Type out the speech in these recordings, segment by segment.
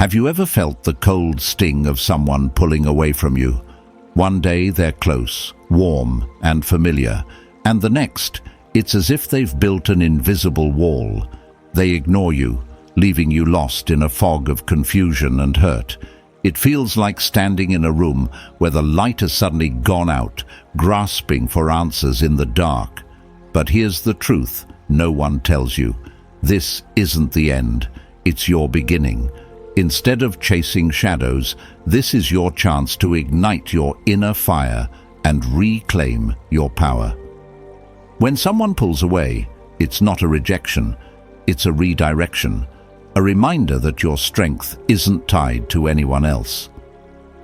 Have you ever felt the cold sting of someone pulling away from you? One day they're close, warm, and familiar, and the next, it's as if they've built an invisible wall. They ignore you, leaving you lost in a fog of confusion and hurt. It feels like standing in a room where the light has suddenly gone out, grasping for answers in the dark. But here's the truth no one tells you. This isn't the end, it's your beginning. Instead of chasing shadows, this is your chance to ignite your inner fire and reclaim your power. When someone pulls away, it's not a rejection, it's a redirection, a reminder that your strength isn't tied to anyone else.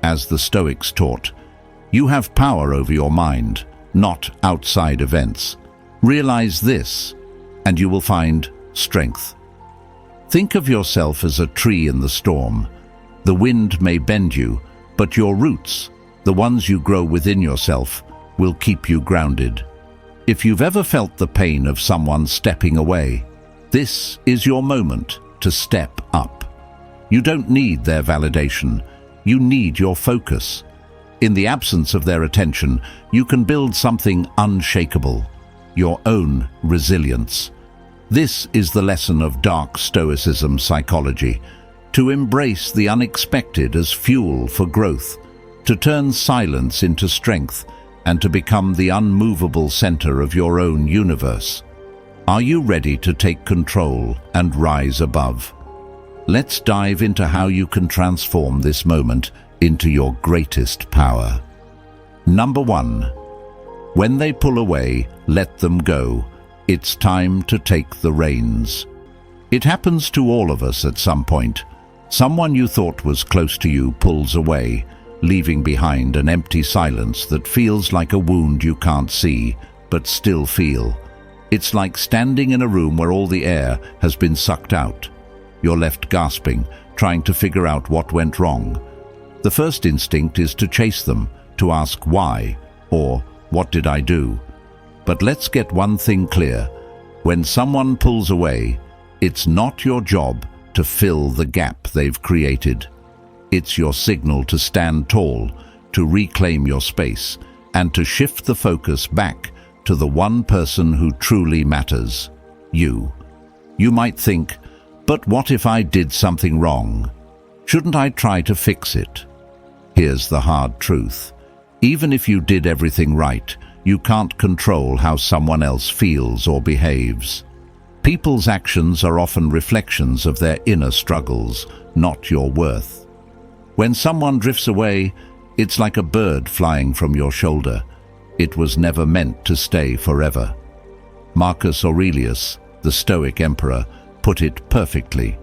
As the Stoics taught, you have power over your mind, not outside events. Realize this, and you will find strength. Think of yourself as a tree in the storm. The wind may bend you, but your roots, the ones you grow within yourself, will keep you grounded. If you've ever felt the pain of someone stepping away, this is your moment to step up. You don't need their validation, you need your focus. In the absence of their attention, you can build something unshakable, your own resilience. This is the lesson of Dark Stoicism Psychology, to embrace the unexpected as fuel for growth, to turn silence into strength, and to become the unmovable center of your own universe. Are you ready to take control and rise above? Let's dive into how you can transform this moment into your greatest power. Number 1. When they pull away, let them go. It's time to take the reins. It happens to all of us at some point. Someone you thought was close to you pulls away, leaving behind an empty silence that feels like a wound you can't see, but still feel. It's like standing in a room where all the air has been sucked out. You're left gasping, trying to figure out what went wrong. The first instinct is to chase them, to ask why, or what did I do? But let's get one thing clear. When someone pulls away, it's not your job to fill the gap they've created. It's your signal to stand tall, to reclaim your space, and to shift the focus back to the one person who truly matters, you. You might think, but what if I did something wrong? Shouldn't I try to fix it? Here's the hard truth. Even if you did everything right, you can't control how someone else feels or behaves. People's actions are often reflections of their inner struggles, not your worth. When someone drifts away, it's like a bird flying from your shoulder. It was never meant to stay forever. Marcus Aurelius, the Stoic emperor, put it perfectly.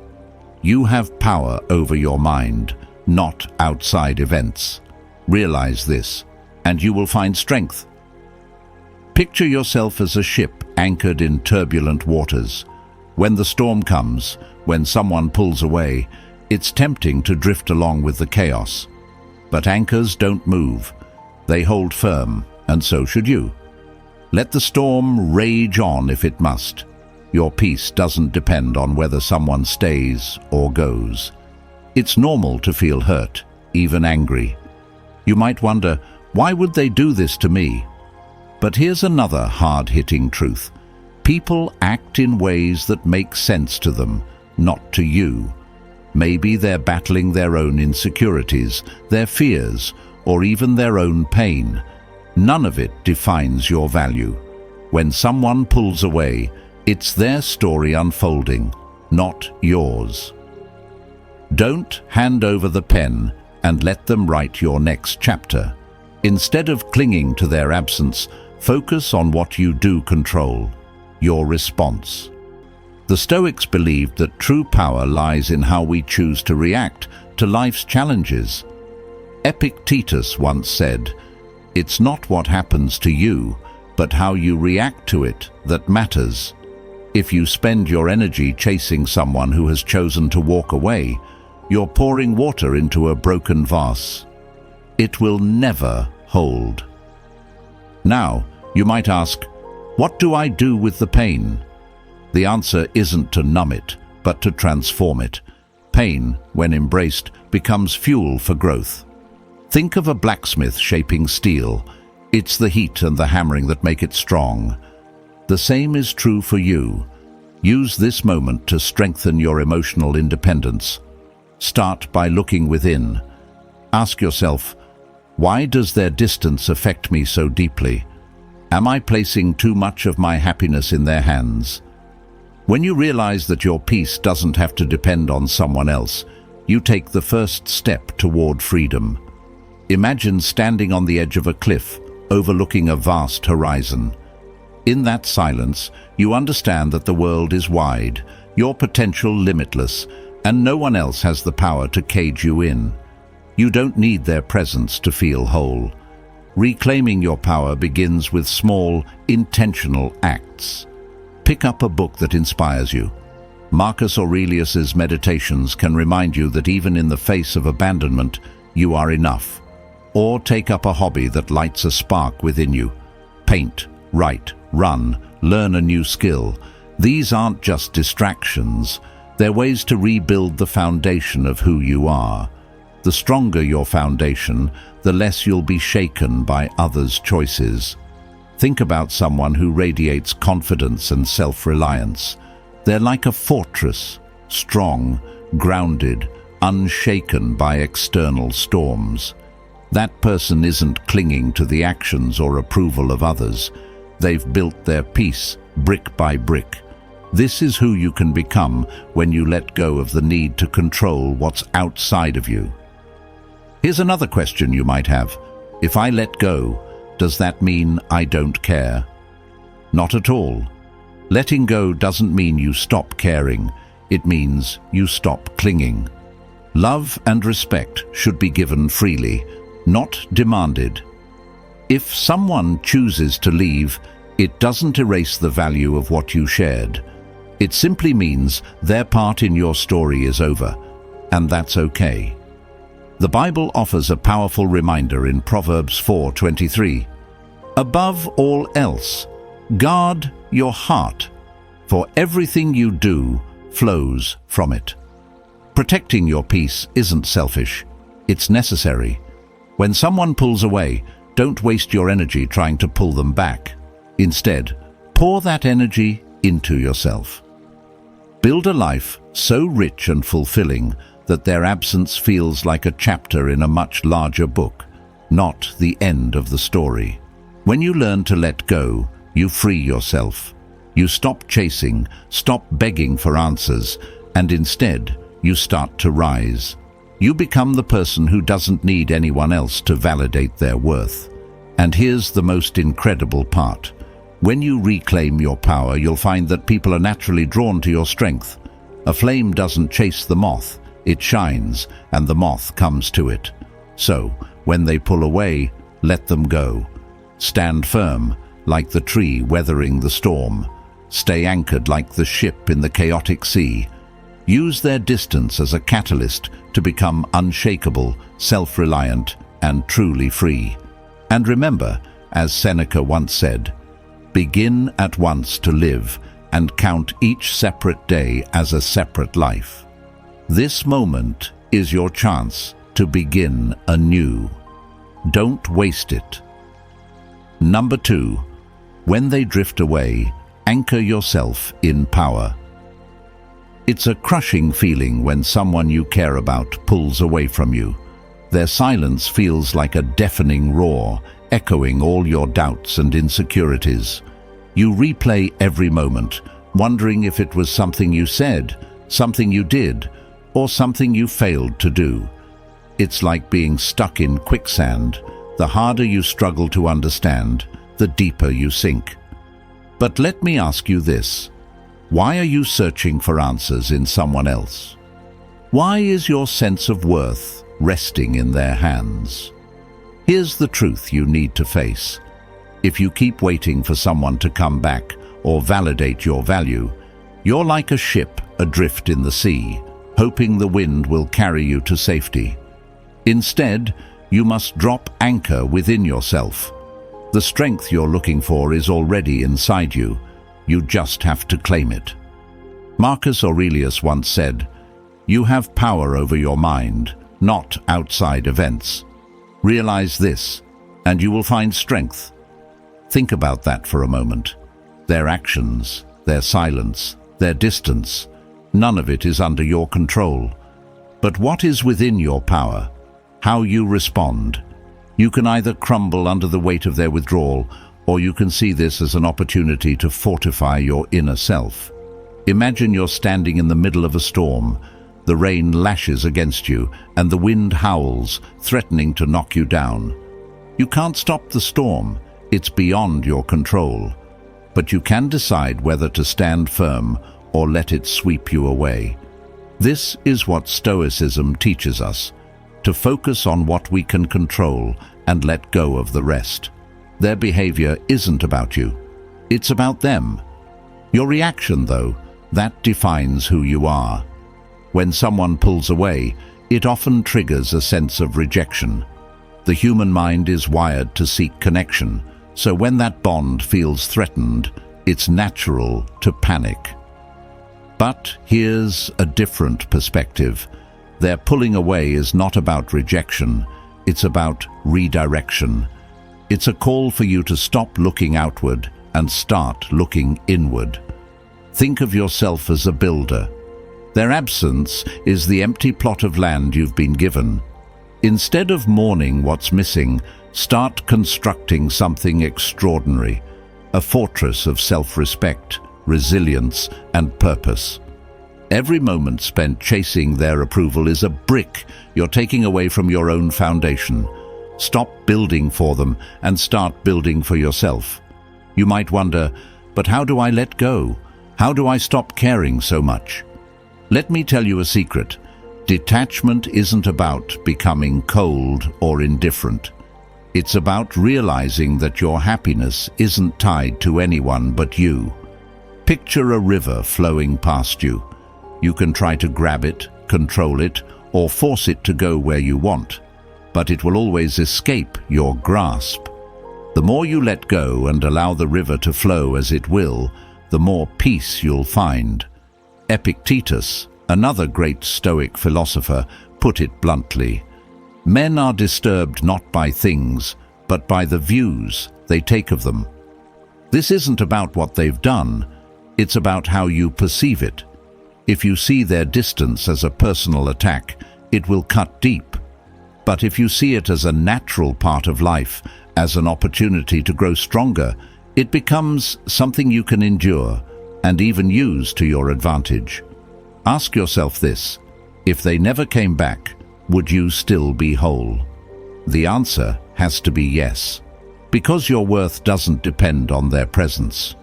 You have power over your mind, not outside events. Realize this, and you will find strength. Picture yourself as a ship anchored in turbulent waters. When the storm comes, when someone pulls away, it's tempting to drift along with the chaos. But anchors don't move. They hold firm, and so should you. Let the storm rage on if it must. Your peace doesn't depend on whether someone stays or goes. It's normal to feel hurt, even angry. You might wonder, why would they do this to me? But here's another hard-hitting truth. People act in ways that make sense to them, not to you. Maybe they're battling their own insecurities, their fears, or even their own pain. None of it defines your value. When someone pulls away, it's their story unfolding, not yours. Don't hand over the pen and let them write your next chapter. Instead of clinging to their absence, focus on what you do control, your response. The Stoics believed that true power lies in how we choose to react to life's challenges. Epictetus once said, "It's not what happens to you, but how you react to it that matters." If you spend your energy chasing someone who has chosen to walk away, you're pouring water into a broken vase. It will never hold. Now, you might ask, what do I do with the pain? The answer isn't to numb it, but to transform it. Pain, when embraced, becomes fuel for growth. Think of a blacksmith shaping steel. It's the heat and the hammering that make it strong. The same is true for you. Use this moment to strengthen your emotional independence. Start by looking within. Ask yourself, why does their distance affect me so deeply? Am I placing too much of my happiness in their hands? When you realize that your peace doesn't have to depend on someone else, you take the first step toward freedom. Imagine standing on the edge of a cliff, overlooking a vast horizon. In that silence, you understand that the world is wide, your potential limitless, and no one else has the power to cage you in. You don't need their presence to feel whole. Reclaiming your power begins with small, intentional acts. Pick up a book that inspires you. Marcus Aurelius's Meditations can remind you that even in the face of abandonment, you are enough. Or take up a hobby that lights a spark within you. Paint, write, run, learn a new skill. These aren't just distractions. They're ways to rebuild the foundation of who you are. The stronger your foundation, the less you'll be shaken by others' choices. Think about someone who radiates confidence and self-reliance. They're like a fortress, strong, grounded, unshaken by external storms. That person isn't clinging to the actions or approval of others. They've built their peace brick by brick. This is who you can become when you let go of the need to control what's outside of you. Here's another question you might have. If I let go, does that mean I don't care? Not at all. Letting go doesn't mean you stop caring. It means you stop clinging. Love and respect should be given freely, not demanded. If someone chooses to leave, it doesn't erase the value of what you shared. It simply means their part in your story is over, and that's okay. The Bible offers a powerful reminder in Proverbs 4:23. Above all else, guard your heart, for everything you do flows from it. Protecting your peace isn't selfish, it's necessary. When someone pulls away, don't waste your energy trying to pull them back. Instead, pour that energy into yourself. Build a life so rich and fulfilling that their absence feels like a chapter in a much larger book, not the end of the story. When you learn to let go, you free yourself. You stop chasing, stop begging for answers, and instead, you start to rise. You become the person who doesn't need anyone else to validate their worth. And here's the most incredible part. When you reclaim your power, you'll find that people are naturally drawn to your strength. A flame doesn't chase the moth, it shines, and the moth comes to it. So, when they pull away, let them go. Stand firm, like the tree weathering the storm. Stay anchored like the ship in the chaotic sea. Use their distance as a catalyst to become unshakable, self-reliant, and truly free. And remember, as Seneca once said, begin at once to live and count each separate day as a separate life. This moment is your chance to begin anew. Don't waste it. Number 2, when they drift away, anchor yourself in power. It's a crushing feeling when someone you care about pulls away from you. Their silence feels like a deafening roar, echoing all your doubts and insecurities. You replay every moment, wondering if it was something you said, something you did, or something you failed to do. It's like being stuck in quicksand. The harder you struggle to understand, the deeper you sink. But let me ask you this. Why are you searching for answers in someone else? Why is your sense of worth resting in their hands? Here's the truth you need to face. If you keep waiting for someone to come back or validate your value, you're like a ship adrift in the sea, hoping the wind will carry you to safety. Instead, you must drop anchor within yourself. The strength you're looking for is already inside you. You just have to claim it. Marcus Aurelius once said, You have power over your mind, not outside events. Realize this, and you will find strength. Think about that for a moment. Their actions, their silence, their distance, none of it is under your control. But what is within your power? How you respond. You can either crumble under the weight of their withdrawal, or you can see this as an opportunity to fortify your inner self. Imagine you're standing in the middle of a storm. The rain lashes against you, and the wind howls, threatening to knock you down. You can't stop the storm. It's beyond your control. But you can decide whether to stand firm or let it sweep you away. This is what Stoicism teaches us, to focus on what we can control and let go of the rest. Their behavior isn't about you. It's about them. Your reaction, though, that defines who you are. When someone pulls away, it often triggers a sense of rejection. The human mind is wired to seek connection, so when that bond feels threatened, it's natural to panic. But here's a different perspective. Their pulling away is not about rejection, it's about redirection. It's a call for you to stop looking outward and start looking inward. Think of yourself as a builder. Their absence is the empty plot of land you've been given. Instead of mourning what's missing, start constructing something extraordinary, a fortress of self-respect, resilience, and purpose. Every moment spent chasing their approval is a brick you're taking away from your own foundation. Stop building for them and start building for yourself. You might wonder, but how do I let go? How do I stop caring so much? Let me tell you a secret. Detachment isn't about becoming cold or indifferent. It's about realizing that your happiness isn't tied to anyone but you. Picture a river flowing past you. You can try to grab it, control it, or force it to go where you want, but it will always escape your grasp. The more you let go and allow the river to flow as it will, the more peace you'll find. Epictetus, another great Stoic philosopher, put it bluntly. Men are disturbed not by things, but by the views they take of them. This isn't about what they've done, it's about how you perceive it. If you see their distance as a personal attack, it will cut deep. But if you see it as a natural part of life, as an opportunity to grow stronger, it becomes something you can endure and even use to your advantage. Ask yourself this: if they never came back, would you still be whole? The answer has to be yes, because your worth doesn't depend on their presence.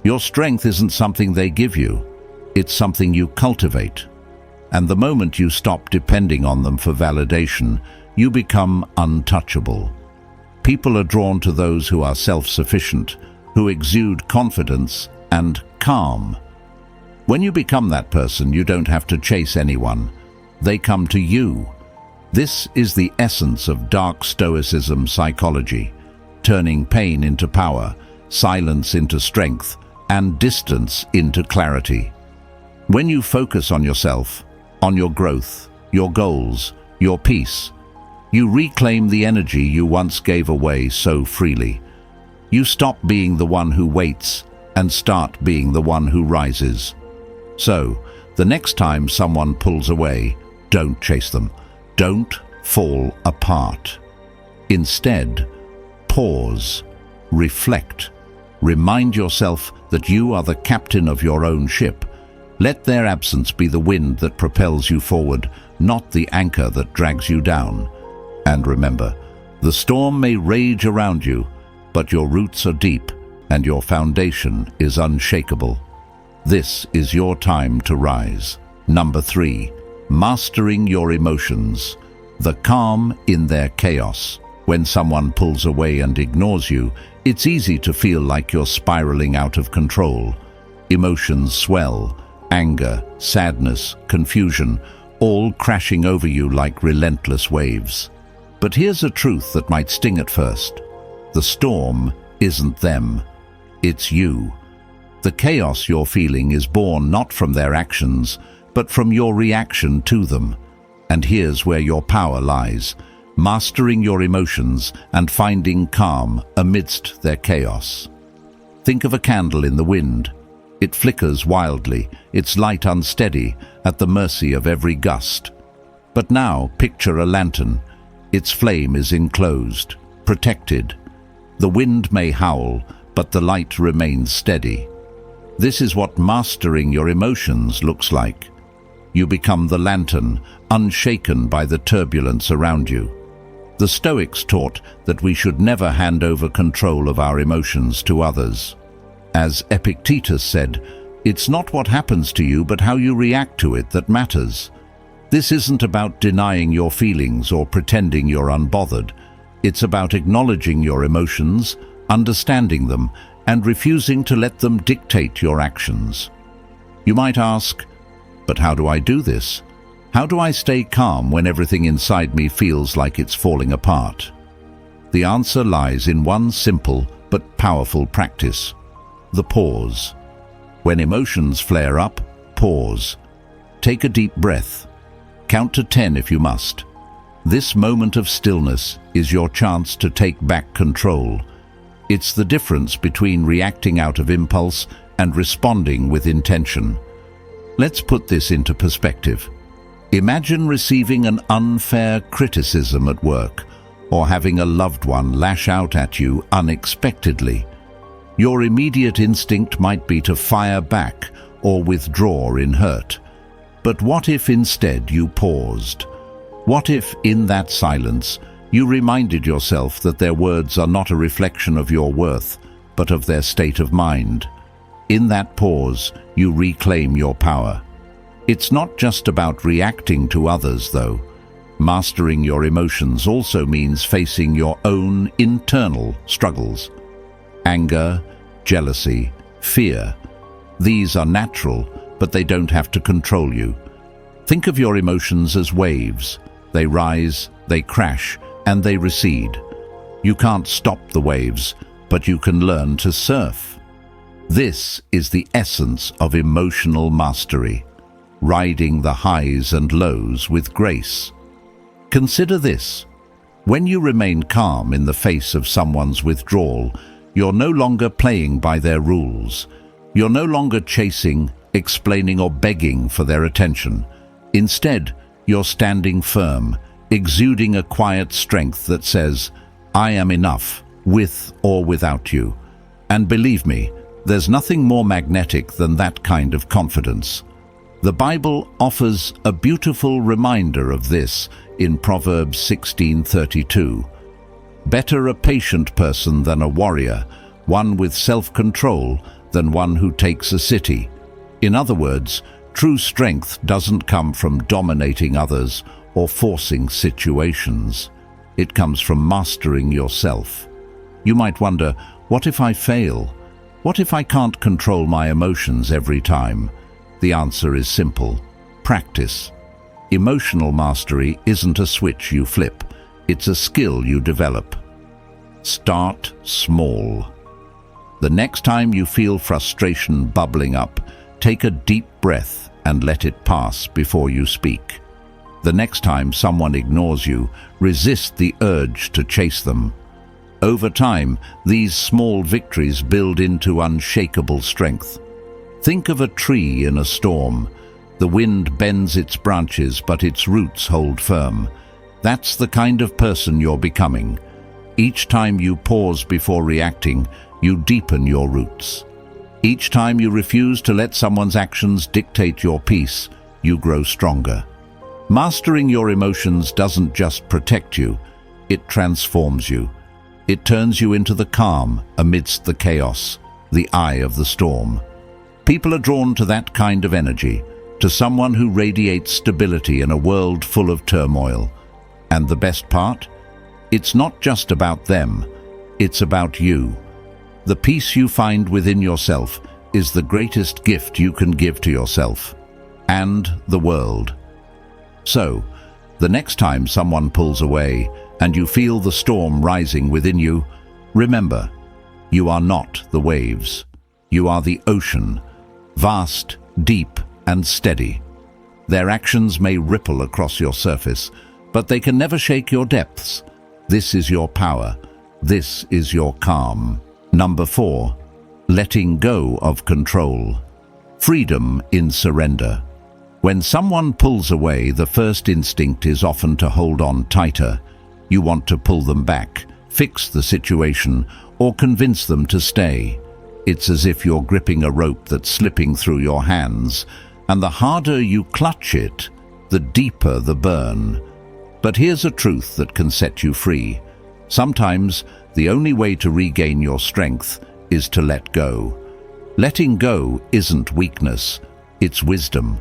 Your strength isn't something they give you, it's something you cultivate. And the moment you stop depending on them for validation, you become untouchable. People are drawn to those who are self-sufficient, who exude confidence and calm. When you become that person, you don't have to chase anyone. They come to you. This is the essence of Dark Stoicism Psychology, turning pain into power, silence into strength, and distance into clarity. When you focus on yourself, on your growth, your goals, your peace, you reclaim the energy you once gave away so freely. You stop being the one who waits and start being the one who rises. So, the next time someone pulls away, don't chase them. Don't fall apart. Instead, pause, reflect, remind yourself that you are the captain of your own ship. Let their absence be the wind that propels you forward, not the anchor that drags you down. And remember, the storm may rage around you, but your roots are deep and your foundation is unshakable. This is your time to rise. Number 3, mastering your emotions. The calm in their chaos. When someone pulls away and ignores you, it's easy to feel like you're spiraling out of control. Emotions swell, anger, sadness, confusion, all crashing over you like relentless waves. But here's a truth that might sting at first. The storm isn't them, it's you. The chaos you're feeling is born not from their actions, but from your reaction to them. And here's where your power lies: mastering your emotions and finding calm amidst their chaos. Think of a candle in the wind. It flickers wildly, its light unsteady, at the mercy of every gust. But now picture a lantern. Its flame is enclosed, protected. The wind may howl, but the light remains steady. This is what mastering your emotions looks like. You become the lantern, unshaken by the turbulence around you. The Stoics taught that we should never hand over control of our emotions to others. As Epictetus said, "It's not what happens to you, but how you react to it that matters." This isn't about denying your feelings or pretending you're unbothered. It's about acknowledging your emotions, understanding them, and refusing to let them dictate your actions. You might ask, but how do I do this? How do I stay calm when everything inside me feels like it's falling apart? The answer lies in one simple but powerful practice: the pause. When emotions flare up, pause. Take a deep breath. Count to 10 if you must. This moment of stillness is your chance to take back control. It's the difference between reacting out of impulse and responding with intention. Let's put this into perspective. Imagine receiving an unfair criticism at work, or having a loved one lash out at you unexpectedly. Your immediate instinct might be to fire back or withdraw in hurt. But what if instead you paused? What if, in that silence, you reminded yourself that their words are not a reflection of your worth, but of their state of mind? In that pause, you reclaim your power. It's not just about reacting to others, though. Mastering your emotions also means facing your own internal struggles. Anger, jealousy, fear. These are natural, but they don't have to control you. Think of your emotions as waves. They rise, they crash, and they recede. You can't stop the waves, but you can learn to surf. This is the essence of emotional mastery, riding the highs and lows with grace. Consider this: when you remain calm in the face of someone's withdrawal, you're no longer playing by their rules. You're no longer chasing, explaining, or begging for their attention. Instead, you're standing firm, exuding a quiet strength that says, "I am enough, with or without you." And believe me, there's nothing more magnetic than that kind of confidence. The Bible offers a beautiful reminder of this in Proverbs 16:32. "Better a patient person than a warrior, one with self-control than one who takes a city." In other words, true strength doesn't come from dominating others or forcing situations. It comes from mastering yourself. You might wonder, what if I fail? What if I can't control my emotions every time? The answer is simple: practice. Emotional mastery isn't a switch you flip. It's a skill you develop. Start small. The next time you feel frustration bubbling up, take a deep breath and let it pass before you speak. The next time someone ignores you, resist the urge to chase them. Over time, these small victories build into unshakable strength. Think of a tree in a storm. The wind bends its branches, but its roots hold firm. That's the kind of person you're becoming. Each time you pause before reacting, you deepen your roots. Each time you refuse to let someone's actions dictate your peace, you grow stronger. Mastering your emotions doesn't just protect you, it transforms you. It turns you into the calm amidst the chaos, the eye of the storm. People are drawn to that kind of energy, to someone who radiates stability in a world full of turmoil. And the best part? It's not just about them, it's about you. The peace you find within yourself is the greatest gift you can give to yourself and the world. So, the next time someone pulls away and you feel the storm rising within you, remember, you are not the waves. You are the ocean, vast, deep, and steady. Their actions may ripple across your surface, but they can never shake your depths. This is your power. This is your calm. Number 4. Letting go of control. Freedom in surrender. When someone pulls away, the first instinct is often to hold on tighter. You want to pull them back, fix the situation, or convince them to stay. It's as if you're gripping a rope that's slipping through your hands, and the harder you clutch it, the deeper the burn. But here's a truth that can set you free. Sometimes the only way to regain your strength is to let go. Letting go isn't weakness, it's wisdom.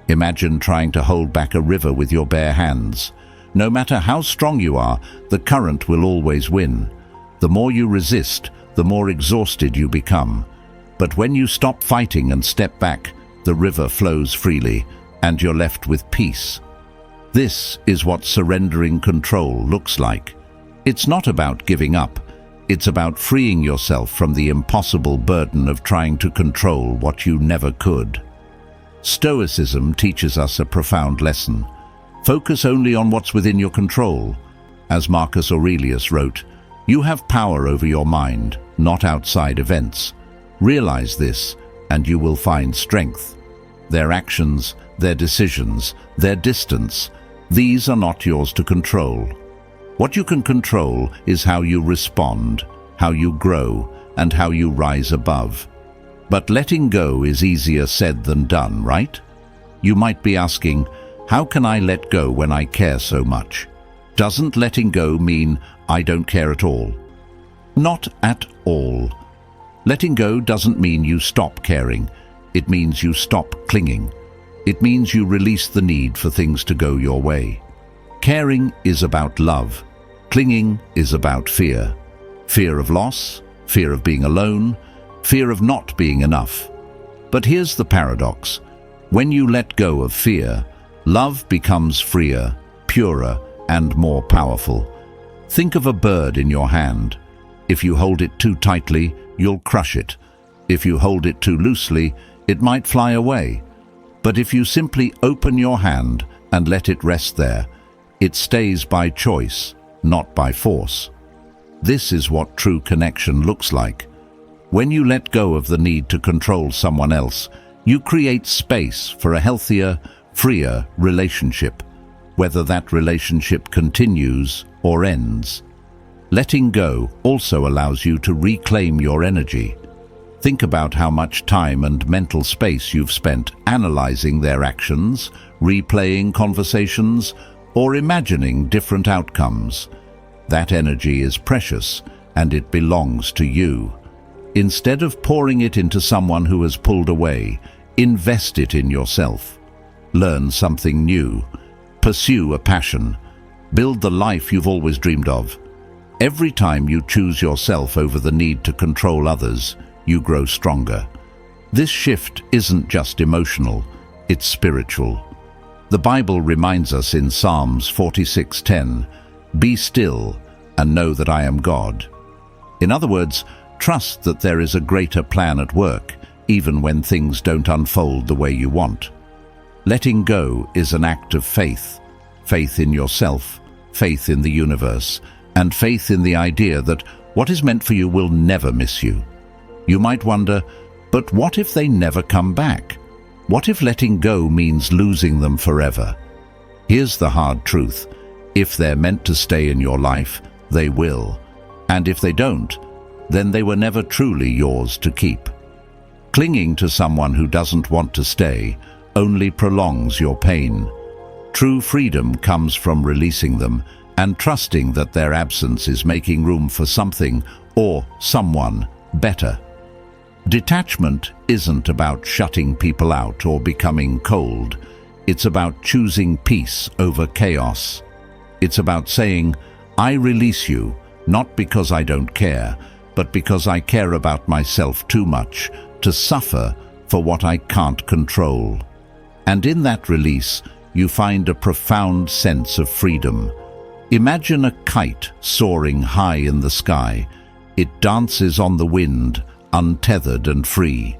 Imagine trying to hold back a river with your bare hands. No matter how strong you are, the current will always win. The more you resist, the more exhausted you become. But when you stop fighting and step back, the river flows freely, and you're left with peace. This is what surrendering control looks like. It's not about giving up. It's about freeing yourself from the impossible burden of trying to control what you never could. Stoicism teaches us a profound lesson. Focus only on what's within your control. As Marcus Aurelius wrote, "You have power over your mind, not outside events. Realize this, and you will find strength." Their actions, their decisions, their distance, these are not yours to control. What you can control is how you respond, how you grow, and how you rise above. But letting go is easier said than done, right? You might be asking, how can I let go when I care so much? Doesn't letting go mean I don't care at all? Not at all. Letting go doesn't mean you stop caring. It means you stop clinging. It means you release the need for things to go your way. Caring is about love. Clinging is about fear. Fear of loss, fear of being alone, fear of not being enough. But here's the paradox. When you let go of fear, love becomes freer, purer, and more powerful. Think of a bird in your hand. If you hold it too tightly, you'll crush it. If you hold it too loosely, it might fly away. But if you simply open your hand and let it rest there, it stays by choice, not by force. This is what true connection looks like. When you let go of the need to control someone else, you create space for a healthier, freer relationship, whether that relationship continues or ends. Letting go also allows you to reclaim your energy. Think about how much time and mental space you've spent analyzing their actions, replaying conversations, or imagining different outcomes. That energy is precious, and it belongs to you. Instead of pouring it into someone who has pulled away, invest it in yourself. Learn something new. Pursue a passion. Build the life you've always dreamed of. Every time you choose yourself over the need to control others, you grow stronger. This shift isn't just emotional, it's spiritual. The Bible reminds us in Psalms 46:10, "Be still and know that I am God." In other words, trust that there is a greater plan at work, even when things don't unfold the way you want. Letting go is an act of faith. Faith in yourself, faith in the universe, and faith in the idea that what is meant for you will never miss you. You might wonder, but what if they never come back? What if letting go means losing them forever? Here's the hard truth. If they're meant to stay in your life, they will. And if they don't, then they were never truly yours to keep. Clinging to someone who doesn't want to stay only prolongs your pain. True freedom comes from releasing them and trusting that their absence is making room for something or someone better. Detachment isn't about shutting people out or becoming cold. It's about choosing peace over chaos. It's about saying, I release you, not because I don't care, but because I care about myself too much to suffer for what I can't control. And in that release, you find a profound sense of freedom. Imagine a kite soaring high in the sky. It dances on the wind, untethered and free.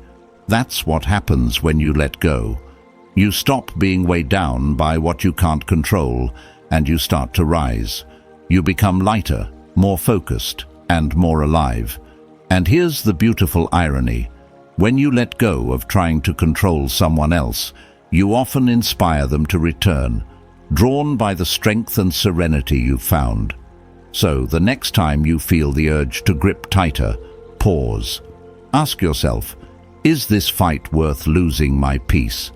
That's what happens when you let go. You stop being weighed down by what you can't control, and you start to rise. You become lighter, more focused, and more alive. And here's the beautiful irony. When you let go of trying to control someone else, you often inspire them to return, drawn by the strength and serenity you've found. So, the next time you feel the urge to grip tighter, pause. Ask yourself, is this fight worth losing my peace?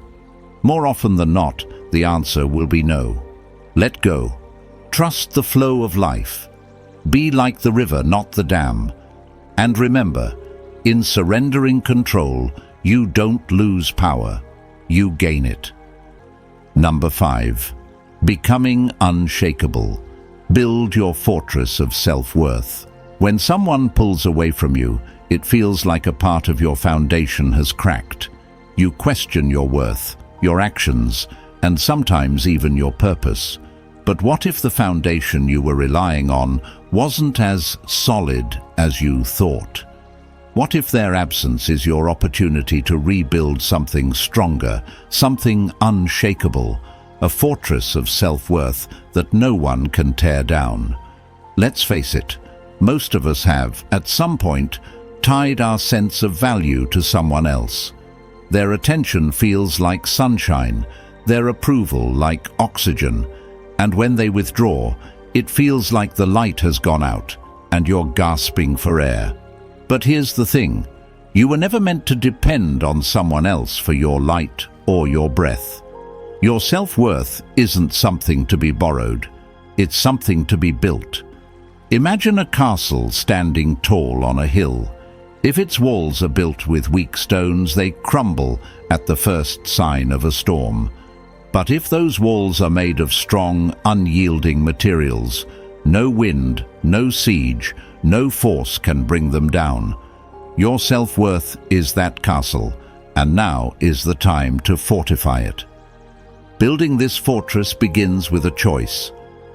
More often than not, the answer will be no. Let go. Trust the flow of life. Be like the river, not the dam. And remember, in surrendering control, you don't lose power, you gain it. Number 5. Becoming unshakable. Build your fortress of self-worth. When someone pulls away from you, it feels like a part of your foundation has cracked. You question your worth, your actions, and sometimes even your purpose. But what if the foundation you were relying on wasn't as solid as you thought? What if their absence is your opportunity to rebuild something stronger, something unshakable, a fortress of self-worth that no one can tear down? Let's face it, most of us have, at some point, tied our sense of value to someone else. Their attention feels like sunshine, their approval like oxygen, and when they withdraw, it feels like the light has gone out and you're gasping for air. But here's the thing, you were never meant to depend on someone else for your light or your breath. Your self-worth isn't something to be borrowed, it's something to be built. Imagine a castle standing tall on a hill. If its walls are built with weak stones, they crumble at the first sign of a storm. But if those walls are made of strong, unyielding materials, no wind, no siege, no force can bring them down. Your self-worth is that castle, and now is the time to fortify it. Building this fortress begins with a choice.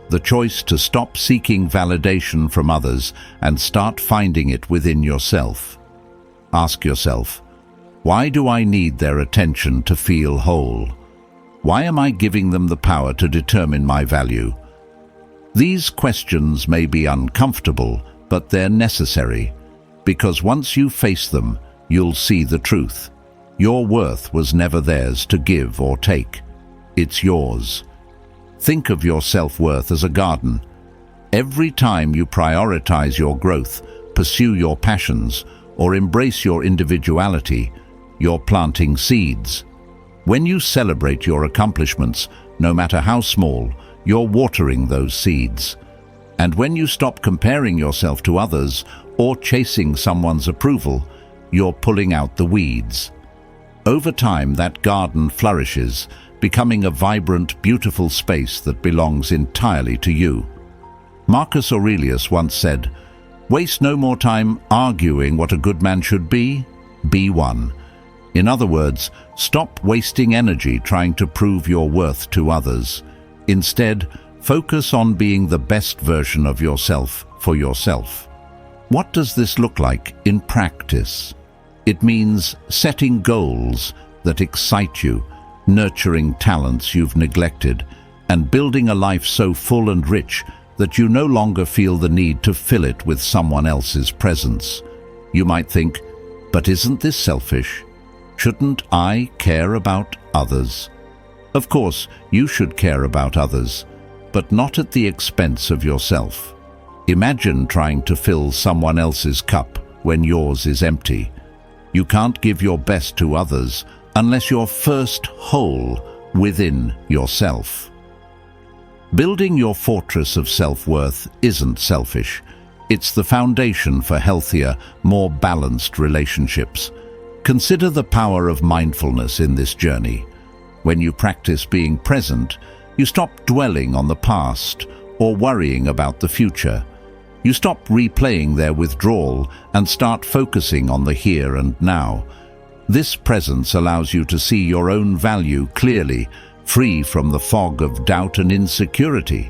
The choice to stop seeking validation from others and start finding it within yourself. Ask yourself, why do I need their attention to feel whole? Why am I giving them the power to determine my value? These questions may be uncomfortable, but they're necessary, because once you face them, you'll see the truth. Your worth was never theirs to give or take. It's yours. Think of your self-worth as a garden. Every time you prioritize your growth, pursue your passions, or embrace your individuality, you're planting seeds. When you celebrate your accomplishments, no matter how small, you're watering those seeds. And when you stop comparing yourself to others or chasing someone's approval, you're pulling out the weeds. Over time, that garden flourishes, becoming a vibrant, beautiful space that belongs entirely to you. Marcus Aurelius once said, "Waste no more time arguing what a good man should be one." In other words, stop wasting energy trying to prove your worth to others. Instead, focus on being the best version of yourself for yourself. What does this look like in practice? It means setting goals that excite you, nurturing talents you've neglected, and building a life so full and rich that you no longer feel the need to fill it with someone else's presence. You might think, but isn't this selfish? Shouldn't I care about others? Of course, you should care about others, but not at the expense of yourself. Imagine trying to fill someone else's cup when yours is empty. You can't give your best to others unless you're first whole within yourself. Building your fortress of self-worth isn't selfish. It's the foundation for healthier, more balanced relationships. Consider the power of mindfulness in this journey. When you practice being present, you stop dwelling on the past or worrying about the future. You stop replaying their withdrawal and start focusing on the here and now. This presence allows you to see your own value clearly, free from the fog of doubt and insecurity.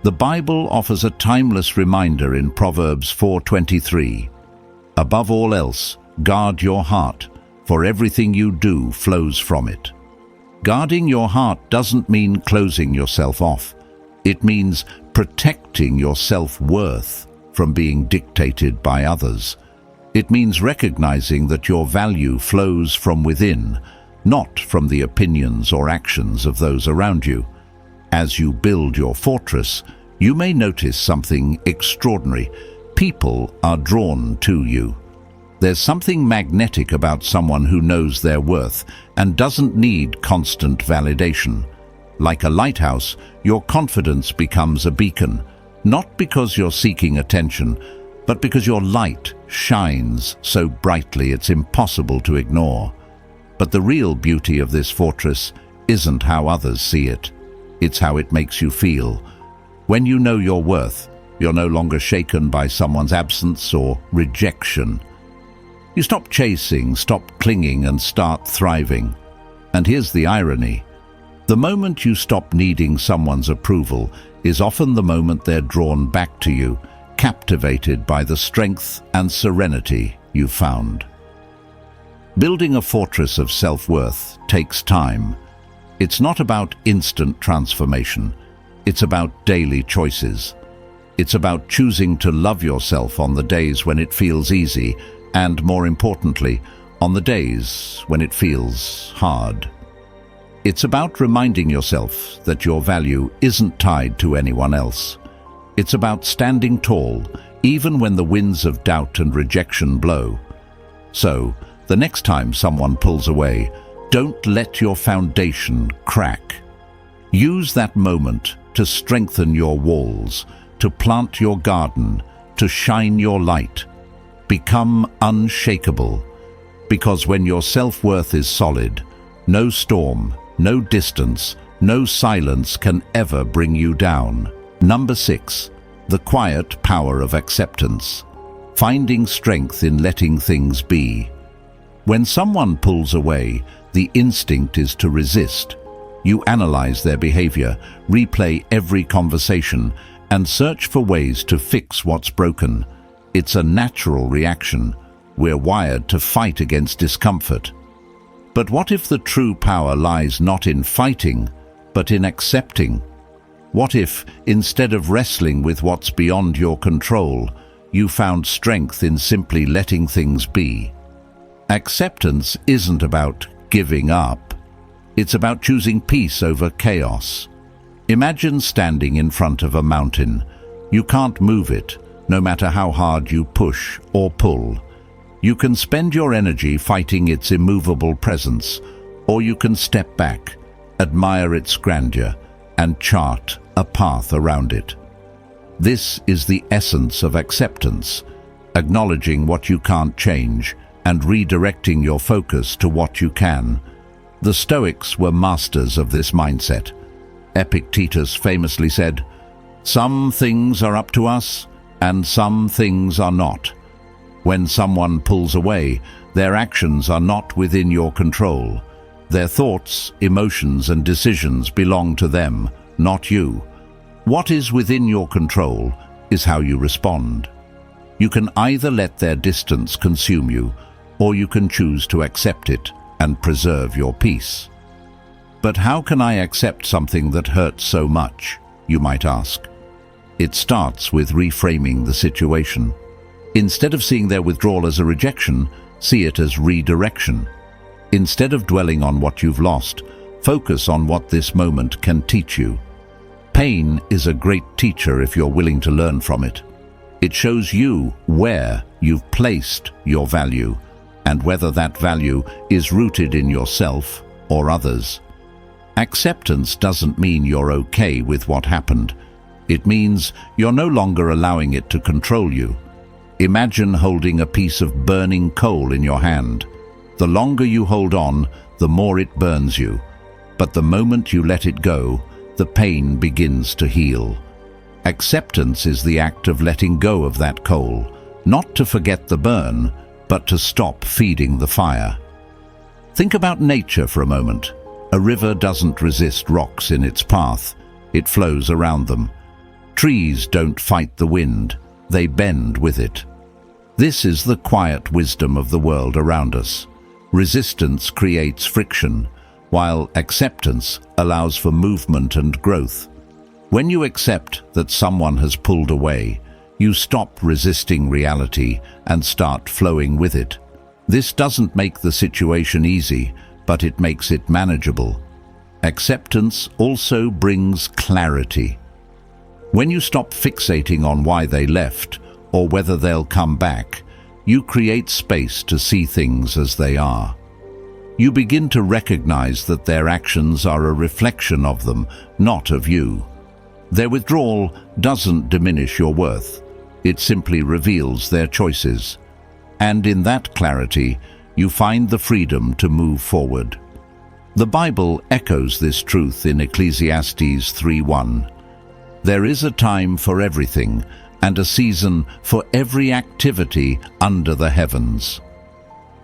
The Bible offers a timeless reminder in Proverbs 4:23. Above all else, guard your heart, for everything you do flows from it. Guarding your heart doesn't mean closing yourself off. It means protecting your self-worth from being dictated by others. It means recognizing that your value flows from within, not from the opinions or actions of those around you. As you build your fortress, you may notice something extraordinary. People are drawn to you. There's something magnetic about someone who knows their worth and doesn't need constant validation. Like a lighthouse, your confidence becomes a beacon, not because you're seeking attention, but because your light shines so brightly it's impossible to ignore. But the real beauty of this fortress isn't how others see it. It's how it makes you feel. When you know your worth, you're no longer shaken by someone's absence or rejection. You stop chasing, stop clinging, and start thriving. And here's the irony. The moment you stop needing someone's approval is often the moment they're drawn back to you, captivated by the strength and serenity you've found. Building a fortress of self-worth takes time. It's not about instant transformation. It's about daily choices. It's about choosing to love yourself on the days when it feels easy, and more importantly, on the days when it feels hard. It's about reminding yourself that your value isn't tied to anyone else. It's about standing tall, even when the winds of doubt and rejection blow. So, the next time someone pulls away, don't let your foundation crack. Use that moment to strengthen your walls, to plant your garden, to shine your light. Become unshakable, because when your self-worth is solid, no storm, no distance, no silence can ever bring you down. Number 6, the quiet power of acceptance. Finding strength in letting things be. When someone pulls away, the instinct is to resist. You analyze their behavior, replay every conversation, and search for ways to fix what's broken. It's a natural reaction. We're wired to fight against discomfort. But what if the true power lies not in fighting, but in accepting? What if, instead of wrestling with what's beyond your control, you found strength in simply letting things be? Acceptance isn't about giving up. It's about choosing peace over chaos. Imagine standing in front of a mountain. You can't move it, no matter how hard you push or pull. You can spend your energy fighting its immovable presence, or you can step back, admire its grandeur, and chart a path around it. This is the essence of acceptance, acknowledging what you can't change and redirecting your focus to what you can. The Stoics were masters of this mindset. Epictetus famously said, "Some things are up to us, and some things are not." When someone pulls away, their actions are not within your control. Their thoughts, emotions, and decisions belong to them, not you. What is within your control is how you respond. You can either let their distance consume you, or you can choose to accept it and preserve your peace. But how can I accept something that hurts so much, you might ask? It starts with reframing the situation. Instead of seeing their withdrawal as a rejection, see it as redirection. Instead of dwelling on what you've lost, focus on what this moment can teach you. Pain is a great teacher if you're willing to learn from it. It shows you where you've placed your value and whether that value is rooted in yourself or others. Acceptance doesn't mean you're okay with what happened. It means you're no longer allowing it to control you. Imagine holding a piece of burning coal in your hand. The longer you hold on, the more it burns you. But the moment you let it go, the pain begins to heal. Acceptance is the act of letting go of that coal, not to forget the burn, but to stop feeding the fire. Think about nature for a moment. A river doesn't resist rocks in its path. It flows around them. Trees don't fight the wind. They bend with it. This is the quiet wisdom of the world around us. Resistance creates friction. while acceptance allows for movement and growth. When you accept that someone has pulled away, you stop resisting reality and start flowing with it. This doesn't make the situation easy, but it makes it manageable. Acceptance also brings clarity. When you stop fixating on why they left or whether they'll come back, you create space to see things as they are. You begin to recognize that their actions are a reflection of them, not of you. Their withdrawal doesn't diminish your worth. It simply reveals their choices. And in that clarity, you find the freedom to move forward. The Bible echoes this truth in Ecclesiastes 3:1. There is a time for everything, and a season for every activity under the heavens.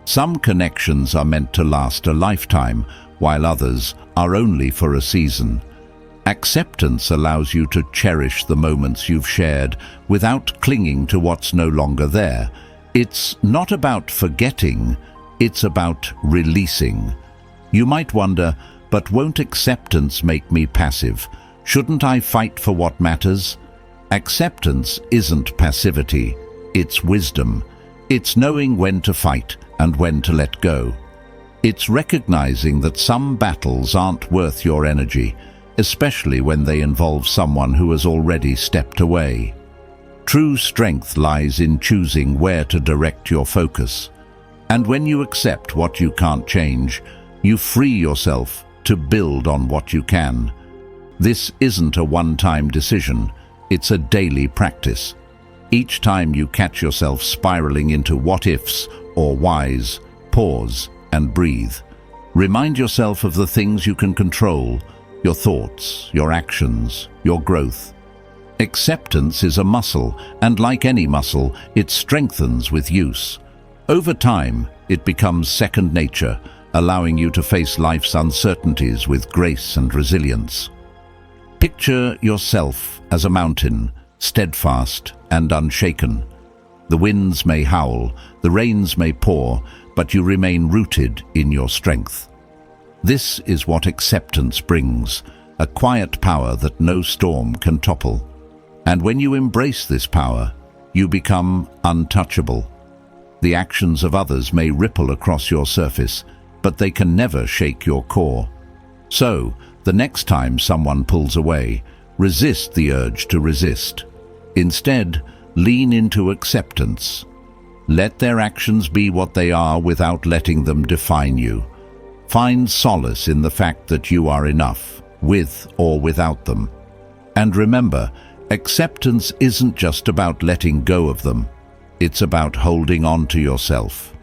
Some connections are meant to last a lifetime, while others are only for a season. Acceptance allows you to cherish the moments you've shared without clinging to what's no longer there. It's not about forgetting, it's about releasing. You might wonder, but won't acceptance make me passive? Shouldn't I fight for what matters? Acceptance isn't passivity, it's wisdom. It's knowing when to fight and when to let go. It's recognizing that some battles aren't worth your energy, especially when they involve someone who has already stepped away. True strength lies in choosing where to direct your focus. And when you accept what you can't change, you free yourself to build on what you can. This isn't a one-time decision, it's a daily practice. Each time you catch yourself spiraling into what-ifs or whys, pause and breathe. Remind yourself of the things you can control, your thoughts, your actions, your growth. Acceptance is a muscle, and like any muscle, it strengthens with use. Over time, it becomes second nature, allowing you to face life's uncertainties with grace and resilience. Picture yourself as a mountain, steadfast and unshaken. The winds may howl, the rains may pour, but you remain rooted in your strength. This is what acceptance brings, a quiet power that no storm can topple. And when you embrace this power, you become untouchable. The actions of others may ripple across your surface, but they can never shake your core. So, the next time someone pulls away, resist the urge to resist. Instead, lean into acceptance. Let their actions be what they are without letting them define you. Find solace in the fact that you are enough, with or without them. And remember, acceptance isn't just about letting go of them. It's about holding on to yourself.